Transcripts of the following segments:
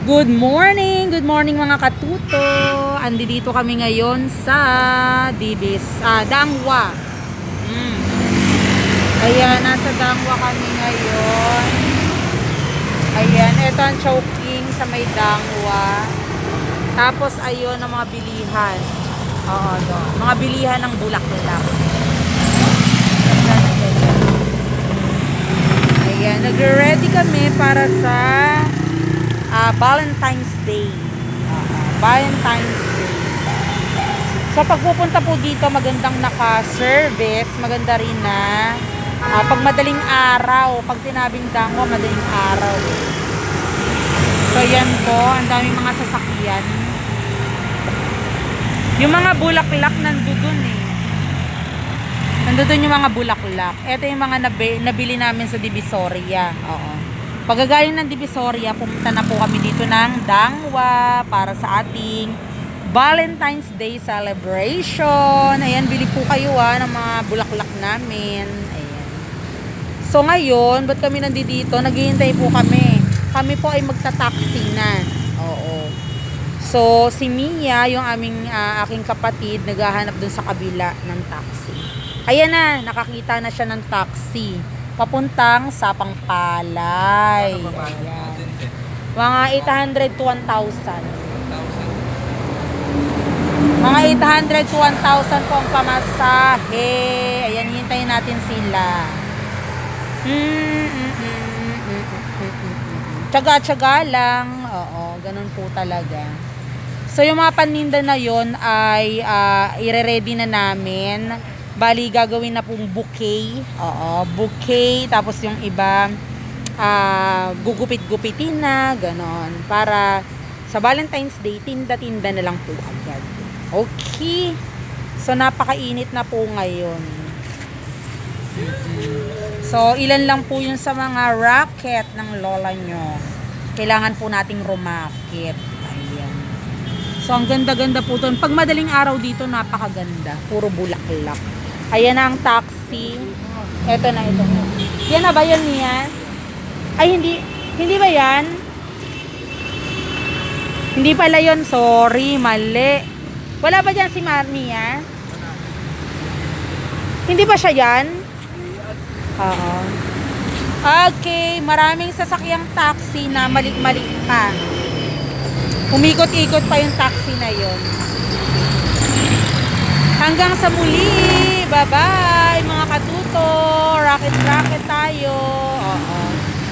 Good morning mga katuto. Andito kami ngayon sa Dangwa. Ayan, nasa Dangwa kami ngayon. Ayan, ito ang Chowking sa may Dangwa. Tapos ayun ang mga bilihan. Oo, doon. Mga bilihan ng bulaklak. Ayan, nagre-ready kami para sa Valentine's Day. Valentine's Day. So pagpupunta po dito, magandang naka-service, maganda rin na pag madaling araw, pag sinabing Dangwa, madaling araw. So yan po, ang daming mga sasakyan. Yung mga bulaklak nandoon Nandoon yung mga bulaklak. Ito yung mga nabili namin sa Divisoria. Oo. Pagagaling ng Divisoria, pumunta na po kami dito ng Dangwa para sa ating Valentine's Day celebration. Ayan, bili po kayo ng mga bulaklak namin. Ayan. So ngayon, ba't kami nandito? Naghihintay po kami. Kami po ay magta-taxi na. Oo. So si Mia, yung aking kapatid, naghahanap dun sa kabila ng taxi. Ayan na, nakakita na siya ng taxi. Papuntang Sapang Palay. Ayan. Mga 800 to 1,000. Mga 800 to 1,000 po ang pamasahe. Ayan, hintayin natin sila. Tsaga-tsaga lang. Oo, ganun po talaga. So, yung mga paninda na yon ay ire-ready na namin. Bali, gagawin na pong bouquet. Oo, bouquet. Tapos yung iba, gugupit-gupitin na, ganon. Para sa Valentine's Day, tinda-tinda na lang po agad. Okay. So, napakainit na po ngayon. So, ilan lang po yun sa mga racket ng lola nyo. Kailangan po nating rumakit. Ayan. So, ang ganda-ganda po doon. Pag madaling araw dito, napakaganda. Puro bulaklak. Ayan na ang taxi. Eto na, ito na. Yan na ba yun niya? Ay, hindi. Hindi ba yan? Hindi pala yun. Sorry, mali. Wala ba dyan si Marnia? Hindi ba siya yan? Oo. Okay, maraming sasakyang taxi na mali-mali pa. Umikot-ikot pa yung taxi na yon. Hanggang sa muli. Bye-bye mga katuto. Rocket-rocket tayo. Oo.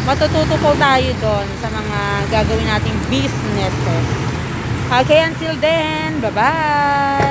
Matututo po tayo doon sa mga gagawin nating businesses. Okay, until then. Bye-bye.